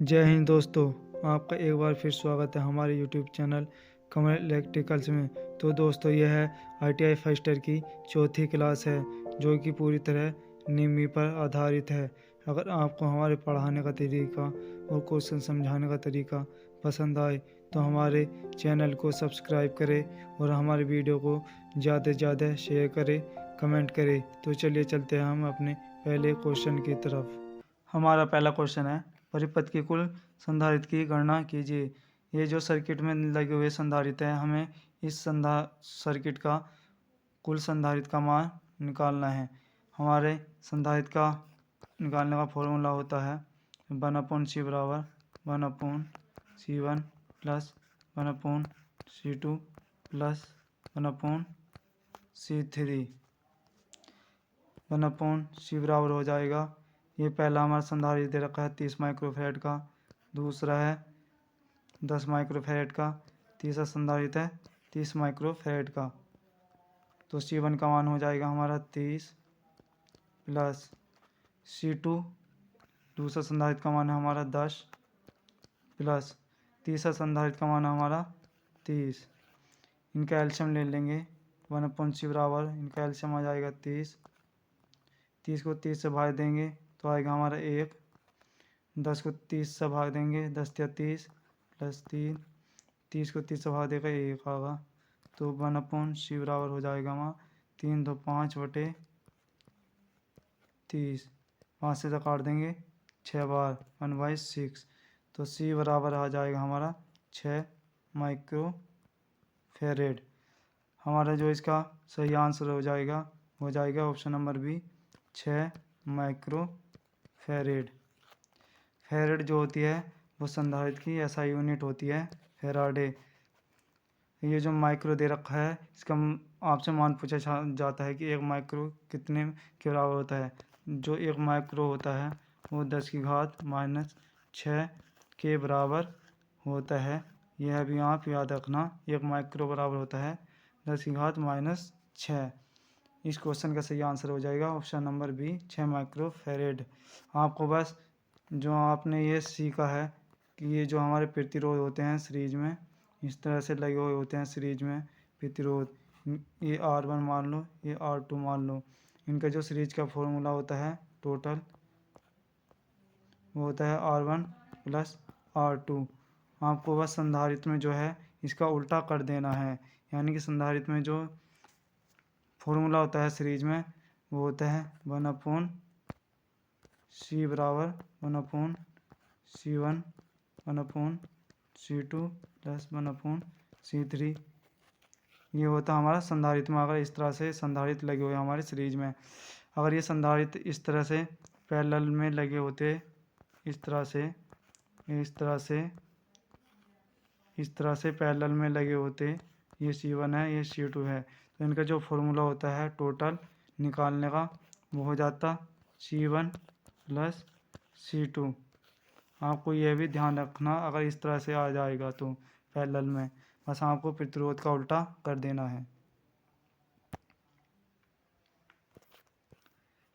जय हिंद दोस्तों। आपका एक बार फिर स्वागत है हमारे यूट्यूब चैनल कमल इलेक्ट्रिकल्स में। तो दोस्तों यह है ITI फर्स्ट ईयर की चौथी क्लास है जो कि पूरी तरह निम्मी पर आधारित है। अगर आपको हमारे पढ़ाने का तरीका और क्वेश्चन समझाने का तरीका पसंद आए तो हमारे चैनल को सब्सक्राइब करें और हमारे वीडियो को ज़्यादा से ज़्यादा शेयर करें, कमेंट करें। तो चलिए चलते हैं हम अपने पहले क्वेश्चन की तरफ। हमारा पहला क्वेश्चन है, परिपथ की कुल संधारित्र की गणना कीजिए। ये जो सर्किट में लगे हुए संधारित्र हैं, हमें इस सर्किट का कुल संधारित्र का मान निकालना है। हमारे संधारित्र का निकालने का फॉर्मूला होता है 1/C बराबर 1/C1 plus 1/C2 plus 1/C3। 1/C बराबर हो जाएगा, ये पहला हमारा संधारित्र दे रखा है 30 माइक्रोफैराड का, दूसरा है 10 माइक्रोफैराड का, तीसरा संधारित्र है 30 माइक्रोफैराड का। तो C1 का मान हो जाएगा हमारा 30 प्लस C2, दूसरा संधारित्र का मान है हमारा 10 प्लस तीसरा संधारित्र का मान है हमारा 30। इनका एलसीएम ले लेंगे 1/C बराबर, इनका एलसीएम आ जाएगा 30 को 30 से भाग देंगे तो आएगा हमारा 1। 10 को 30 से भाग देंगे, 10 या 30 प्लस 3, 30 को 30 से भाग देगा 1 आएगा। तो 1/C बराबर हो जाएगा हमारा 3 2 5 बटे 30, 5 से काट देंगे 6 बार 1/6। तो C बराबर आ जाएगा हमारा 6 माइक्रोफैराड। हमारा जो इसका सही आंसर हो जाएगा option number B 6 microfarad. Farad जो होती है वो संधारित्र की SI यूनिट होती है, फैराडे। ये जो माइक्रो दे रखा है इसका आपसे मान पूछा जाता है कि 1 माइक्रो कितने के बराबर होता है। जो 1 माइक्रो होता है वो 10⁻⁻6 के बराबर होता है। यह भी आप याद रखना, 1 माइक्रो बराबर होता है 10⁻⁻6। इस क्वेश्चन का सही आंसर हो जाएगा ऑप्शन नंबर बी 6 माइक्रोफैराड। आपको बस जो आपने ये सीखा है कि ये जो हमारे प्रतिरोध होते हैं सीरीज में इस तरह से लगे हुए होते हैं सीरीज में प्रतिरोध, ये R1 मान लो, ये R2 मान लो, इनका जो सीरीज का फॉर्मूला होता है टोटल वो होता है R1 प्लस R2। आपको बस संधारित्र में जो है इसका उल्टा कर देना है, यानी कि संधारित्र में जो फॉर्मूला होता है सीरीज में वो होता है 1/C बराबर 1/C1 1/C2 प्लस 1/C3। ये होता है हमारा संधारित्र में। अगर इस तरह से संधारित्र लगे हुए हमारे सीरीज में, अगर ये संधारित्र इस तरह से पैरेलल में लगे होते, इस तरह से पैरेलल में लगे होते, ये C1 है ये C2 है, तो इनका जो फॉर्मूला होता है टोटल निकालने का वो हो जाता C1 प्लस C2। आपको यह भी ध्यान रखना, अगर इस तरह से आ जाएगा तो पैरेलल में बस आपको प्रतिरोध का उल्टा कर देना है।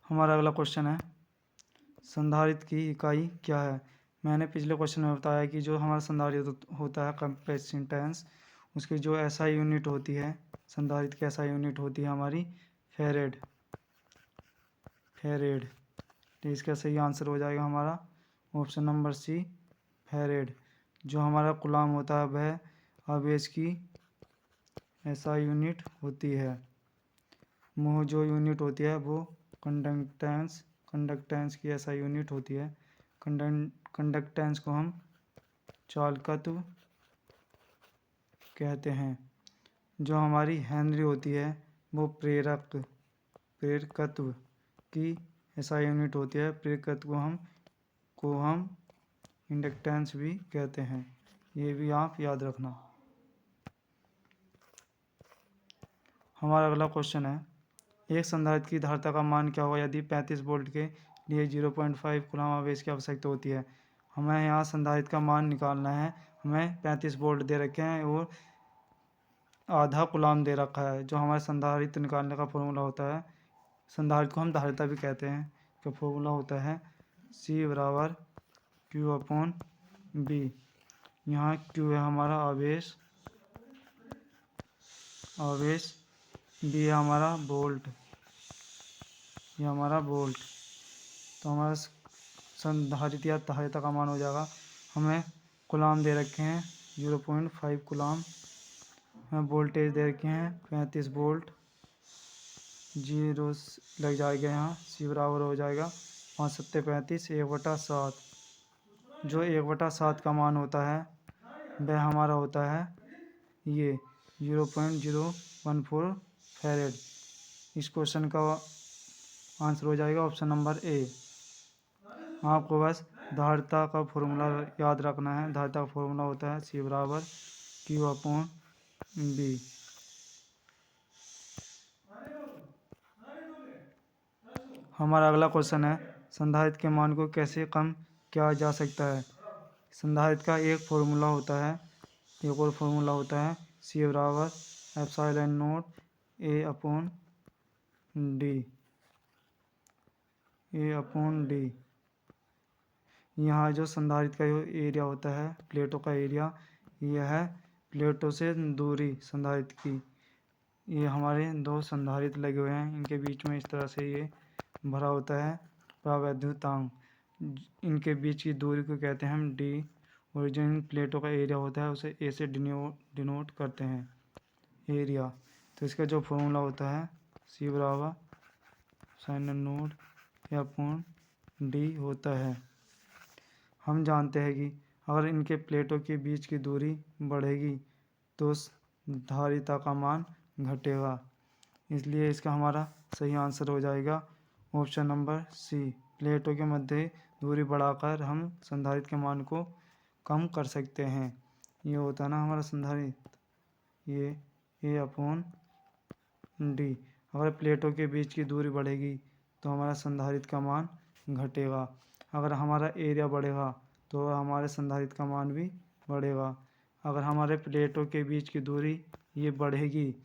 हमारा अगला क्वेश्चन है, संधारित्र की इकाई क्या है। मैंने पिछले क्वेश्चन में बताया कि जो हमारा संधारित्र होता है कैपेसिटेंस, उसकी जो SI यूनिट होती है, संधारित्र की SI यूनिट होती है हमारी फैराड। तो इसका सही आंसर हो जाएगा हमारा ऑप्शन नंबर C फैराड। जो हमारा कूलम होता है वह आवेश की SI यूनिट होती है। मोह जो यूनिट होती है वो कंडक्टेंस की SI यूनिट होती है। कंडक्टेंस को हम चालकत्व कहते हैं। जो हमारी हेनरी होती है वो प्रेरकत्व की SI यूनिट होती है। प्रेरकत्व को हम इंडक्टेंस भी कहते हैं, ये भी आप याद रखना। हमारा अगला क्वेश्चन है, एक संधारित्र की धारिता का मान क्या होगा यदि 35 वोल्ट के लिए 0.5 कूलम आवेश की आवश्यकता होती है। हमें यहाँ संधारित्र का मान निकालना है। हमें 35 वोल्ट दे रखे हैं और आधा कूलम दे रखा है। जो हमारे संधारित्र निकालने का फॉर्मूला होता है, संधारित्र को हम धारिता भी कहते हैं, का फॉर्मूला होता है C बराबर Q/V बी। यहाँ क्यू है हमारा आवेश, आवेश। बी है हमारा वोल्ट, ये हमारा वोल्ट। तो हमारा संधारित्र या धारिता का मान हो जाएगा, हमें कूलाम दे रखे हैं 0.5 कूलाम, हमें वोल्टेज दे रखे हैं 35 वोल्ट। जीरो लग जाएगा यहाँ, सी बराबर हो जाएगा 5 सत्ते 35, 1/7। जो 1/7 का मान होता है वह हमारा होता है ये 0.014 फैरेड। इस क्वेश्चन का आंसर हो जाएगा ऑप्शन नंबर ए। आपको बस धारिता का फॉर्मूला याद रखना है। धारिता का फॉर्मूला होता है सी बराबर Q/B। हमारा अगला क्वेश्चन है, संधारित्र के मान को कैसे कम किया जा सकता है। संधारित्र का एक फॉर्मूला होता है, एक और फॉर्मूला होता है सी बराबर ε0 A/D। यहाँ जो संधारित्र का एरिया होता है, प्लेटों का एरिया, यह है प्लेटों से दूरी संधारित्र की। ये हमारे दो संधारित्र लगे हुए हैं, इनके बीच में इस तरह से ये भरा होता है प्रावैद्युतांक। इनके बीच की दूरी को कहते हैं हम डी, और जो इन प्लेटों का एरिया होता है उसे ए से डिनोट करते हैं, एरिया। तो इसका जो फॉर्मूला होता है सी बराबर sin/0 होता है। हम जानते हैं कि अगर इनके प्लेटों के बीच की दूरी बढ़ेगी तो धारिता का मान घटेगा, इसलिए इसका हमारा सही आंसर हो जाएगा ऑप्शन नंबर सी। प्लेटों के मध्य दूरी बढ़ाकर हम संधारित्र के मान को कम कर सकते हैं। ये होता है ना हमारा संधारित्र, ये A/D। अगर प्लेटों के बीच की दूरी बढ़ेगी तो हमारा संधारित्र का मान घटेगा। अगर हमारा एरिया बढ़ेगा तो हमारे संधारित्र का मान भी बढ़ेगा। अगर हमारे प्लेटों के बीच की दूरी ये बढ़ेगी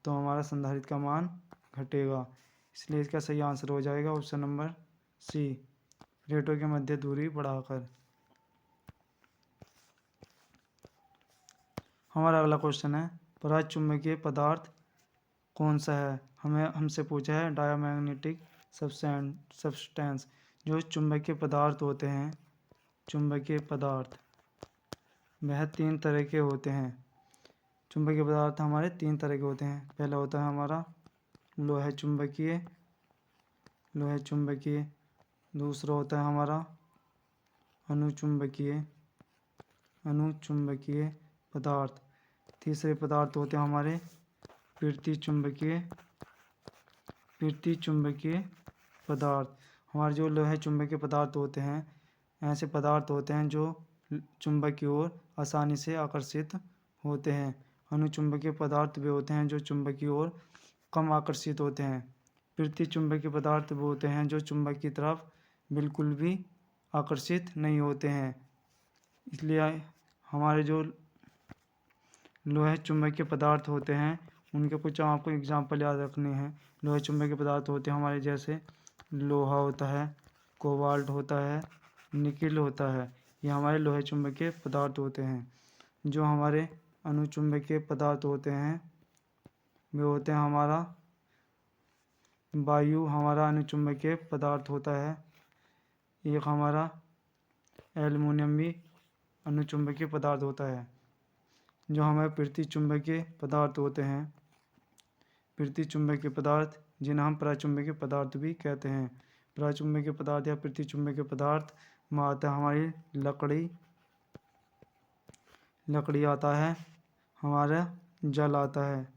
तो हमारा संधारित्र का मान घटेगा, इसलिए इसका सही आंसर हो जाएगा ऑप्शन नंबर सी, प्लेटों के मध्य दूरी बढ़ाकर। हमारा अगला क्वेश्चन है, पराचुंबकीय पदार्थ कौन सा है। हमसे पूछा है डायमैग्नेटिक सब्सटेंस। जो चुंबकीय पदार्थ होते हैं, चुंबकीय पदार्थ वह 3 तरह के होते हैं। चुंबकीय पदार्थ हमारे 3 तरह के होते हैं। पहला होता है हमारा लोह चुंबकीय, लोह चुंबकीय। दूसरा होता है हमारा अनुचुंबकीय, अनुचुंबकीय पदार्थ। तीसरे पदार्थ होते हैं हमारे पृथ्वी चुंबकीय, पृथ्वी चुंबकीय पदार्थ। हमारे जो लोह चुंबकीय पदार्थ होते हैं, ऐसे पदार्थ होते हैं जो चुंबक की ओर आसानी से आकर्षित होते हैं। अनुचुंबकीय पदार्थ वे होते हैं जो चुंबक की ओर कम आकर्षित होते हैं। पृथ्वी चुंबकीय पदार्थ वे होते हैं जो चुंबक की तरफ बिल्कुल भी आकर्षित नहीं होते हैं। इसलिए हमारे जो लोह चुंबकीय पदार्थ होते हैं उनके कुछ आपको एग्जाम्पल याद रखने हैं। लोह चुंबकीय पदार्थ होते हैं हमारे जैसे लोहा होता है, कोबाल्ट होता है, निकिल होता है। ये हमारे लोह चुंबकीय पदार्थ होते हैं। जो हमारे अनुचुंबकीय पदार्थ होते हैं वे होते हैं हमारा वायु, हमारा अनुचुंबकीय पदार्थ होता है। एक हमारा एल्युमिनियम भी अनुचुंबकीय पदार्थ होता है। जो हमारे पृथ्वी चुंबकीय पदार्थ होते हैं, पृथ्वी चुंबकीय पदार्थ जिन्हें हम पराचुंबकीय पदार्थ भी कहते हैं। पराचुंबकीय पदार्थ या पृथ्वी चुंबकीय पदार्थ में आता है हमारी लकड़ी, लकड़ी आता है, हमारा जल आता है।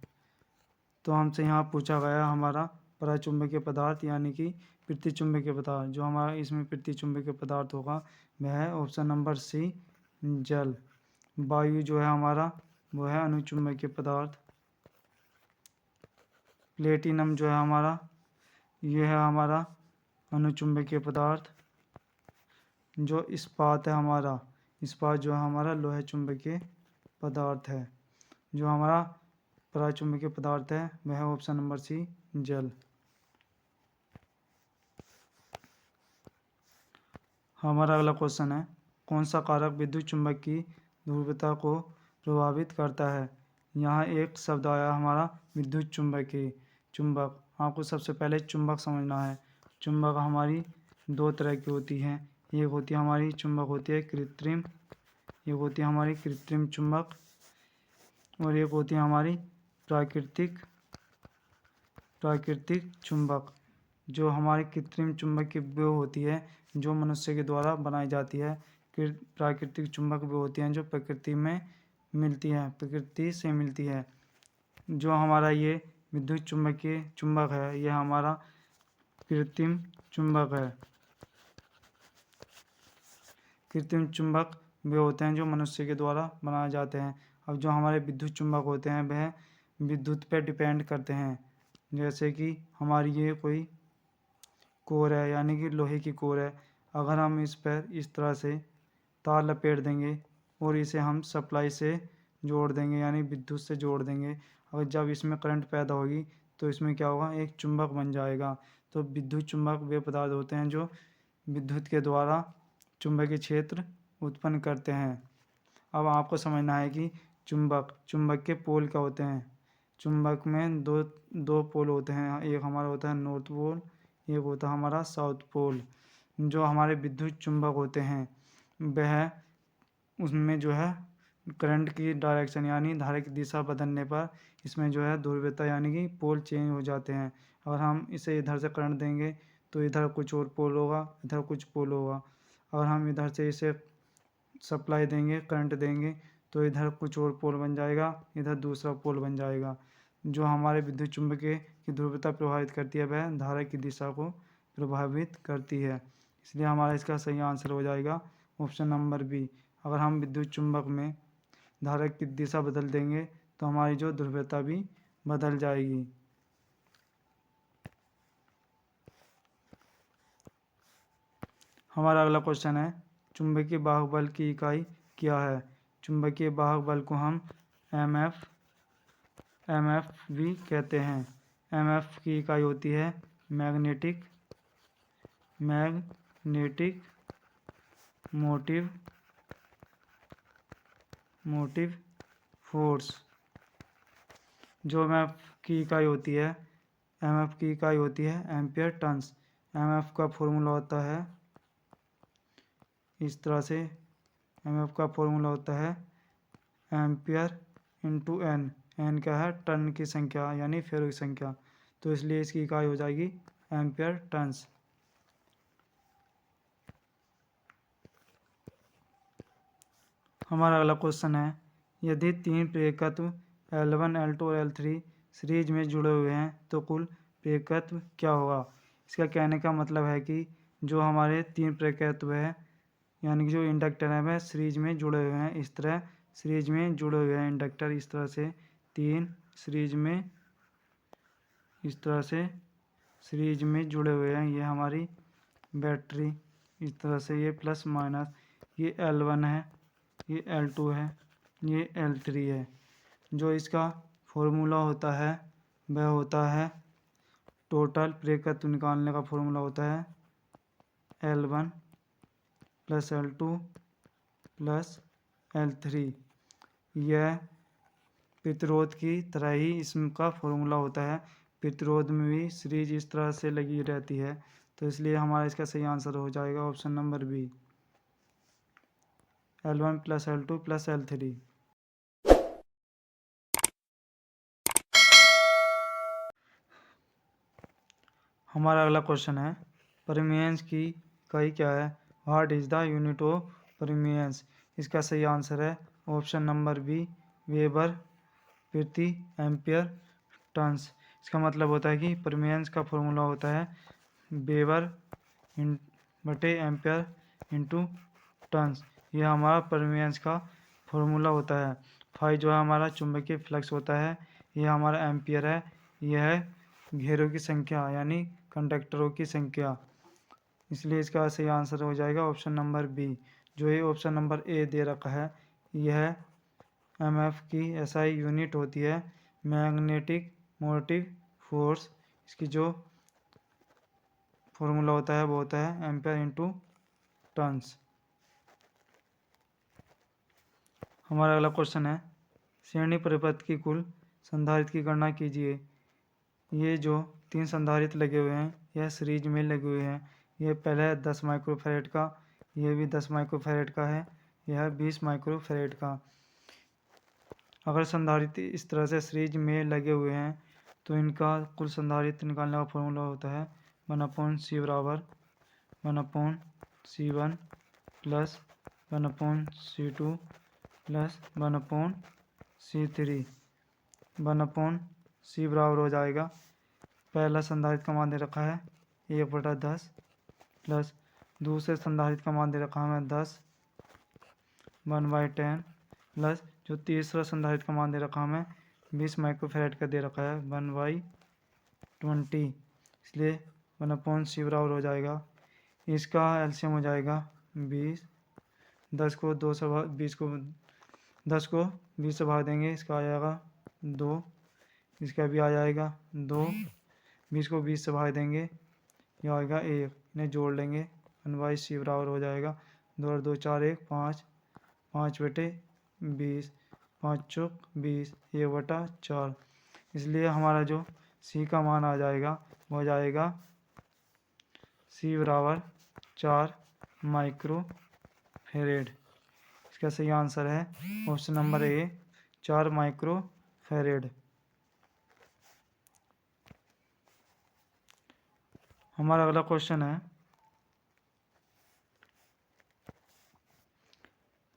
तो हमसे यहाँ पूछा गया हमारा पराचुंबकीय पदार्थ यानी कि पृथ्वी चुंबकीय पदार्थ। जो हमारा इसमें पृथ्वी चुंबकीय पदार्थ होगा वह है ऑप्शन नंबर सी, जल। वायु जो है हमारा वो है अनुचुंबकीय पदार्थ। प्लेटिनम जो है हमारा ये है हमारा अनुचुंबकीय पदार्थ। जो इस्पात है हमारा, इस्पात जो है हमारा लोह चुंबकीय पदार्थ है। जो हमारा पराचुंबकीय पदार्थ है वह है ऑप्शन नंबर सी, जल। हमारा अगला क्वेश्चन है, कौन सा कारक विद्युत चुंबक की ध्रुवता को प्रभावित करता है। यहाँ एक शब्द आया हमारा विद्युत चुंबकीय। चुंबक, आपको सबसे पहले चुंबक समझना है। चुंबक हमारी दो तरह की होती हैं। एक होती है हमारी चुंबक होती है कृत्रिम, एक होती है हमारी कृत्रिम चुंबक, और एक होती है हमारी प्राकृतिक चुंबक। जो हमारी कृत्रिम चुंबक की वो होती है जो मनुष्य के द्वारा बनाई जाती है। प्राकृतिक चुंबक वो होती हैं जो प्रकृति में मिलती है, प्रकृति से मिलती है। जो हमारा ये विद्युत चुंबकीय चुंबक है, यह हमारा कृत्रिम चुंबक है। कृत्रिम चुंबक वे होते हैं जो मनुष्य के द्वारा बनाए जाते हैं। अब जो हमारे विद्युत चुंबक होते हैं वह विद्युत पर डिपेंड करते हैं। जैसे कि हमारी ये कोई कोर है, यानी कि लोहे की कोर है। अगर हम इस पर इस तरह से तार लपेट देंगे और इसे हम सप्लाई से जोड़ देंगे, यानी विद्युत से जोड़ देंगे, और जब इसमें करंट पैदा होगी तो इसमें क्या होगा, एक चुंबक बन जाएगा। तो विद्युत चुंबक वे पदार्थ होते हैं जो विद्युत के द्वारा चुंबकीय क्षेत्र उत्पन्न करते हैं। अब आपको समझना है कि चुंबक के पोल क्या होते हैं। चुंबक में दो पोल होते हैं। एक हमारा होता है नॉर्थ पोल, एक होता है हमारा साउथ पोल। जो हमारे विद्युत चुंबक होते हैं वह उसमें जो है करंट की डायरेक्शन यानी धारा की दिशा बदलने पर इसमें जो है ध्रुवीयता यानी कि पोल चेंज हो जाते हैं। अगर हम इसे इधर से करंट देंगे तो इधर कुछ और पोल होगा, इधर कुछ पोल होगा। अगर हम इधर से इसे सप्लाई देंगे, करंट देंगे, तो इधर कुछ और पोल बन जाएगा, इधर दूसरा पोल बन जाएगा। जो हमारे विद्युत चुंबकीय की ध्रुवीयता प्रभावित करती है वह धारा की दिशा को प्रभावित करती है। इसलिए हमारा इसका सही आंसर हो जाएगा ऑप्शन नंबर बी। अगर हम विद्युत चुंबक में धारा की दिशा बदल देंगे तो हमारी जो ध्रुवीयता भी बदल जाएगी। हमारा अगला क्वेश्चन है चुंबकीय वाहक बल की इकाई क्या है। चुंबकीय वाहक बल को हम एमएफ भी कहते हैं। एमएफ की इकाई होती है मैग्नेटिक मोटिव फोर्स। जो एमएफ की इकाई होती है, एमएफ की इकाई होती है एम्पियर टर्न्स। एमएफ का फॉर्मूला होता है इस तरह से, एमएफ का फॉर्मूला होता है एम्पियर इंटू एन। एन क्या है, टर्न की संख्या यानी फेरों की संख्या, तो इसलिए इसकी इकाई हो जाएगी एम्पियर टर्न्स। हमारा अगला क्वेश्चन है यदि तीन प्रेरकत्व L1, L2 और L3 सीरीज में जुड़े हुए हैं तो कुल प्रेरकत्व क्या होगा। इसका कहने का मतलब है कि जो हमारे तीन प्रेरकत्व है यानी कि जो इंडक्टर है वह सीरीज में जुड़े हुए हैं। इस तरह सीरीज में जुड़े हुए हैं इंडक्टर, इस तरह से तीन सीरीज में, इस तरह से सीरीज में जुड़े हुए हैं। ये हमारी बैटरी, इस तरह से ये प्लस माइनस, ये L1 है, ये L2 है, ये L3 है। जो इसका फॉर्मूला होता है वह होता है टोटल प्रेरकत्व निकालने का फॉर्मूला होता है L1 plus L2 plus L3। यह प्रतिरोध की तरह ही इसका फॉर्मूला होता है। प्रतिरोध में भी सीरीज इस तरह से लगी रहती है, तो इसलिए हमारा इसका सही आंसर हो जाएगा option number B, L1 plus L2 plus L3। हमारा अगला क्वेश्चन है परमियंस की इकाई क्या है। What is the unit of परमियंस। इसका सही आंसर है ऑप्शन नंबर बी, वेबर प्रति एम्पियर टर्न्स। इसका मतलब होता है कि परमियंस का फॉर्मूला होता है वेबर बटे एम्पियर इंटू टर्न्स। यह हमारा परमियंस का फॉर्मूला होता है। फाई जो है हमारा चुंबकीय फ्लक्स होता है, यह हमारा एम्पियर है, यह है घेरों की संख्या यानी कंडक्टरों की संख्या। इसलिए इसका सही आंसर हो जाएगा ऑप्शन नंबर बी। जो ये ऑप्शन नंबर ए दे रखा है, यह एमएफ की एसआई यूनिट होती है मैग्नेटिक मोटिव फोर्स। इसकी जो फॉर्मूला होता है वो होता है एम्पियर इंटू टर्न्स। हमारा अगला क्वेश्चन है श्रेणी परिपथ की कुल संधारित्र की गणना कीजिए। ये जो 3 संधारित्र लगे हुए हैं यह सीरीज में लगे हुए हैं। ये पहला है 10 माइक्रोफैरेड का, यह भी 10 माइक्रोफैरेड का है, यह 20 माइक्रोफैरेड का। अगर संधारित्र इस तरह से सीरीज में लगे हुए हैं तो इनका कुल संधारित्र निकालने का फॉर्मूला होता है 1/c बराबर 1/c1 plus 1/c2 plus 1/c3। 1/c बराबर हो जाएगा, पहला संधारित्र का मान दे रखा है 1/10 प्लस दूसरे संधारित्र का मान दे रखा है हमें 10 1/10 प्लस जो तीसरा संधारित्र का मान दे रखा हमें 20 माइक्रोफैरेड का दे रखा है 1/20, इसलिए 1/c बराबर हो जाएगा। इसका एलसीएम हो जाएगा 20, 10 को 2 से 20 को 10 को 20 से भाग देंगे, इसका आ जाएगा 2, इसका भी आ जाएगा 2, 20 को 20 से भाग देंगे, यह आएगा 1, इन्हें जोड़ लेंगे 1/c बराबर हो जाएगा 2 और 2 4 1 5, 5/20, 5 चौक 20, 1/4। इसलिए हमारा जो c का मान आ जाएगा वो हो जाएगा c बराबर 4 माइक्रोफैरेड। इसका सही आंसर है ऑप्शन नंबर ए 4 माइक्रोफैरेड। हमारा अगला क्वेश्चन है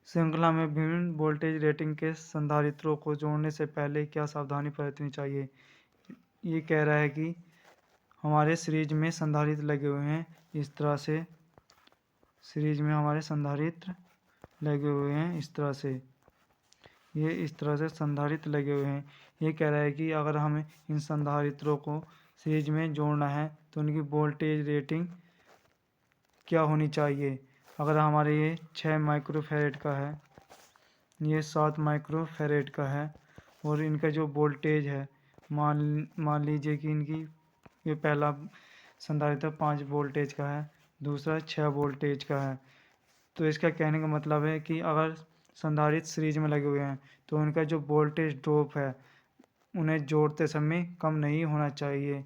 श्रृंखला में विभिन्न वोल्टेज रेटिंग के संधारित्रों को जोड़ने से पहले क्या सावधानी बरतनी चाहिए। ये कह रहा है कि हमारे सीरीज में संधारित्र लगे हुए हैं, इस तरह से सीरीज में हमारे संधारित्र लगे हुए हैं, इस तरह से ये इस तरह से संधारित्र लगे हुए हैं। ये कह रहा है कि अगर हमें इन संधारित्रों को सीरीज में जोड़ना है तो उनकी वोल्टेज रेटिंग क्या होनी चाहिए। अगर हमारे ये 6 माइक्रोफैरेड का है, ये 7 माइक्रोफैरेड का है और इनका जो वोल्टेज है मान लीजिए कि इनकी ये पहला संधारित्र 5 वोल्टेज का है, दूसरा 6 वोल्टेज का है। तो इसका कहने का मतलब है कि अगर संधारित्र सीरीज में लगे हुए हैं तो उनका जो वोल्टेज ड्रॉप है उन्हें जोड़ते समय कम नहीं होना चाहिए।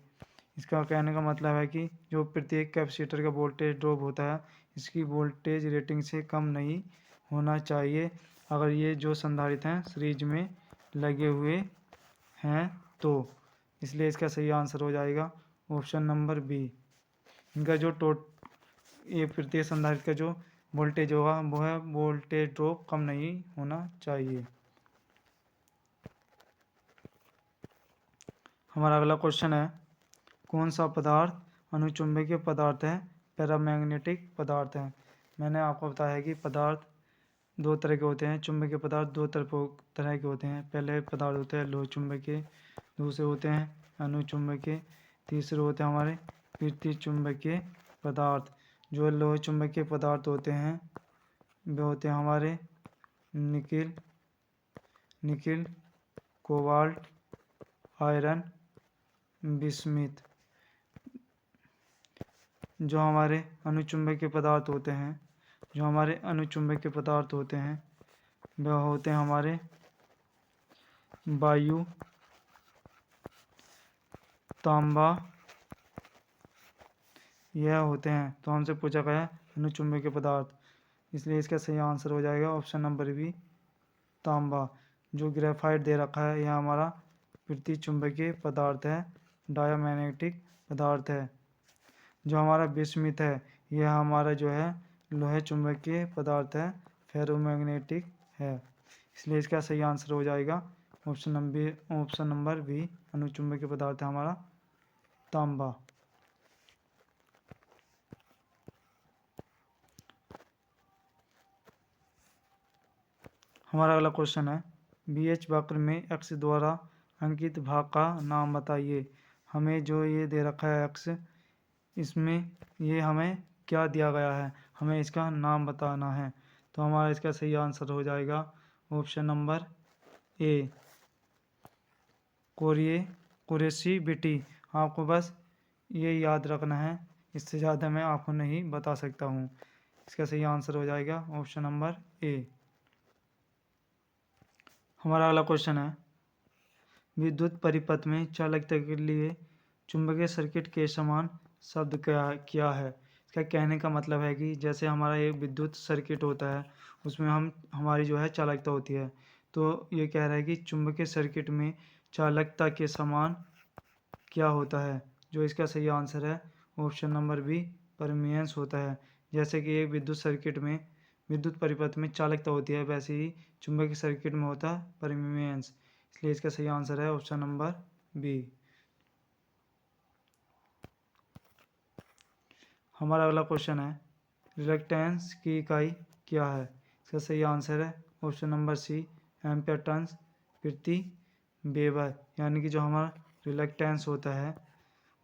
इसका कहने का मतलब है कि जो प्रत्येक कैपेसिटर का वोल्टेज ड्रॉप होता है इसकी वोल्टेज रेटिंग से कम नहीं होना चाहिए अगर ये जो संधारित्र हैं सीरीज में लगे हुए हैं तो। इसलिए इसका सही आंसर हो जाएगा ऑप्शन नंबर बी। इनका जो ये प्रत्येक संधारित्र का जो वोल्टेज होगा वो है वोल्टेज ड्रॉप कम नहीं होना चाहिए। हमारा अगला क्वेश्चन है कौन सा पदार्थ अनुचुंबकीय पदार्थ है, पैरामैग्नेटिक पदार्थ है। मैंने आपको बताया कि पदार्थ दो तरह के होते हैं, चुंबकीय पदार्थ दो तरह के होते हैं। पहले पदार्थ होते हैं लोह चुंबकीय, दूसरे होते हैं अनुचुंबकीय, तीसरे होते हैं हमारे पृथ्वी चुंबकीय पदार्थ। जो लोह चुंबकीय पदार्थ होते हैं वे होते हैं हमारे निकिल, कोबाल्ट, आयरन, बिस्मिथ। जो हमारे अनुचुंबकीय पदार्थ होते हैं वह होते हैं हमारे वायु, तांबा, यह होते हैं। तो हमसे पूछा गया अनुचुंबकीय पदार्थ, इसलिए इसका सही आंसर हो जाएगा ऑप्शन नंबर बी तांबा। जो ग्रेफाइट दे रखा है यह हमारा पृथ्वी चुंबकीय पदार्थ है, डायमैग्नेटिक पदार्थ है। जो हमारा बिस्मिथ है यह हमारा जो है लोहे चुंबकीय पदार्थ है, फेरोमैग्नेटिक है। इसलिए इसका सही आंसर हो जाएगा ऑप्शन नंबर बी अनुचुंबकीय पदार्थ है हमारा तांबा। हमारा अगला क्वेश्चन है BH वक्र में x द्वारा अंकित भाग का नाम बताइए। हमें जो ये दे रखा है x, इसमें ये हमें क्या दिया गया है, हमें इसका नाम बताना है। तो हमारा इसका सही आंसर हो जाएगा ऑप्शन नंबर ए कुरेशिविटी। आपको बस ये याद रखना है, इससे ज़्यादा मैं आपको नहीं बता सकता हूँ। इसका सही आंसर हो जाएगा ऑप्शन नंबर ए। हमारा अगला क्वेश्चन है, विद्युत परिपथ में चालकता के लिए चुंबकीय सर्किट के समान शब्द क्या है। इसका कहने का मतलब है कि जैसे हमारा एक विद्युत सर्किट होता है, उसमें हमारी जो है चालकता होती है, तो ये कह रहा है कि चुंबकीय सर्किट में चालकता के समान क्या होता है। जो इसका सही आंसर है ऑप्शन नंबर बी, परमिएंस होता है। जैसे कि एक विद्युत सर्किट में विद्युत परिपथ में चालकता होती है, वैसे ही चुंबकीय सर्किट में होता है परमिएंस। इसलिए इसका सही आंसर है ऑप्शन नंबर बी। हमारा अगला क्वेश्चन है, रिलक्टेंस की इकाई क्या है। इसका सही आंसर है option number C, ampere turns प्रति वेबर। यानी कि जो हमारा रिलक्टेंस होता है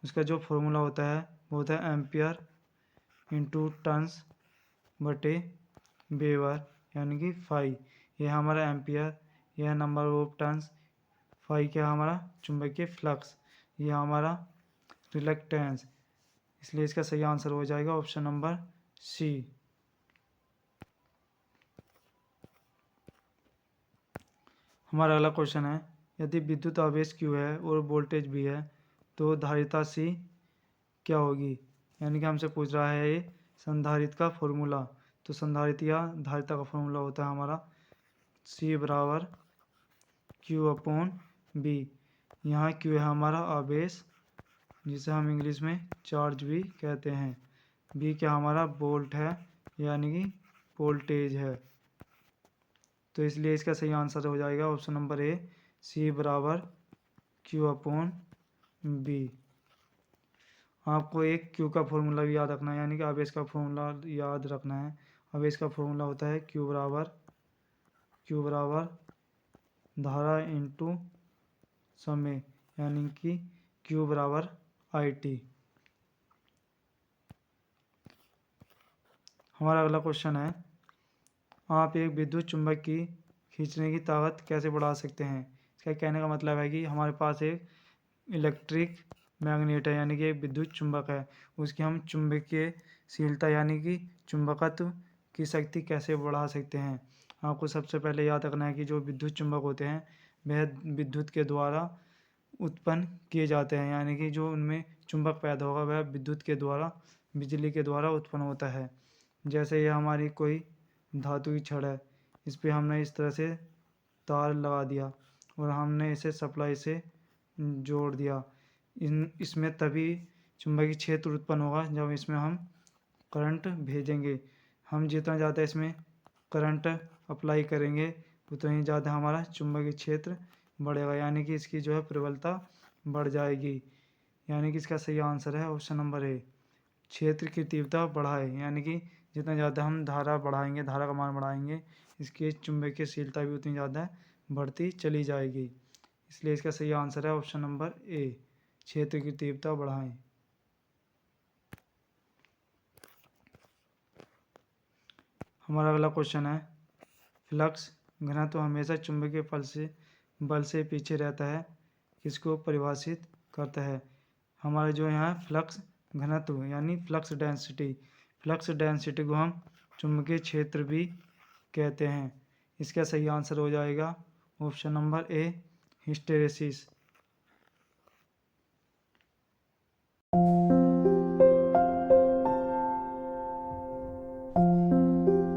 उसका जो फॉर्मूला होता है वो होता है एम्पियर इंटू टर्न्स बटे वेबर, यानी कि फाई। यह हमारा एम्पियर, यह नंबर ऑफ टर्न्स, फाई क्या हमारा चुंबकीय फ्लक्स, यह हमारा रिलक्टेंस। इसलिए इसका सही आंसर हो जाएगा ऑप्शन नंबर सी। हमारा अगला क्वेश्चन है, यदि विद्युत आवेश Q है और वोल्टेज भी है तो धारिता C क्या होगी। यानी कि हमसे पूछ रहा है ये संधारित्र का फॉर्मूला। तो संधारित्र या धारिता का फॉर्मूला होता है हमारा C बराबर Q/B। यहाँ Q है हमारा आवेश, जिसे हम इंग्लिश में चार्ज भी कहते हैं। B क्या हमारा वोल्ट है, यानी कि वोल्टेज है। तो इसलिए इसका सही आंसर हो जाएगा ऑप्शन नंबर ए, C बराबर Q/B। आपको एक Q का फॉर्मूला भी याद रखना है, यानी कि आवेश का फॉर्मूला याद रखना है। आवेश का फॉर्मूला होता है Q बराबर धारा इंटू समय, यानी कि Q बराबर IT। हमारा अगला क्वेश्चन है, आप एक विद्युत चुंबक की खींचने की ताकत कैसे बढ़ा सकते हैं। इसका कहने का मतलब है कि हमारे पास एक इलेक्ट्रिक मैग्नेट है, यानी कि एक विद्युत चुंबक है, उसकी हम चुंबकीयशीलता यानी कि चुंबकत्व की शक्ति कैसे बढ़ा सकते हैं। आपको सबसे पहले याद रखना है कि जो विद्युत चुंबक होते हैं वह विद्युत के द्वारा उत्पन्न किए जाते हैं, यानी कि जो उनमें चुंबक पैदा होगा वह विद्युत के द्वारा, बिजली के द्वारा उत्पन्न होता है। जैसे यह हमारी कोई धातु की छड़ है, इस पर हमने इस तरह से तार लगा दिया और हमने इसे सप्लाई से जोड़ दिया। इसमें तभी चुंबकीय क्षेत्र उत्पन्न होगा जब इसमें हम करंट भेजेंगे। हम जितना ज़्यादा इसमें करंट अप्लाई करेंगे उतना ही ज़्यादा हमारा चुंबकीय क्षेत्र बढ़ेगा, यानी कि इसकी जो है प्रबलता बढ़ जाएगी। यानी कि इसका सही आंसर है ऑप्शन नंबर ए, क्षेत्र की तीव्रता बढ़ाए। यानी कि जितना ज़्यादा हम धारा बढ़ाएंगे, धारा का मान बढ़ाएंगे, इसकी चुंबकीयशीलता भी उतनी ज़्यादा बढ़ती चली जाएगी। इसलिए इसका सही आंसर है ऑप्शन नंबर ए, क्षेत्र की तीव्रता बढ़ाएं। हमारा अगला क्वेश्चन है, फ्लक्स घनत्व तो हमेशा चुंबकीय बल से पीछे रहता है, किसको परिभाषित करता है। हमारा जो यहाँ फ्लक्स घनत्व यानी फ्लक्स डेंसिटी को हम चुंबकीय क्षेत्र भी कहते हैं। इसका सही आंसर हो जाएगा ऑप्शन नंबर ए, हिस्टेरेसिस।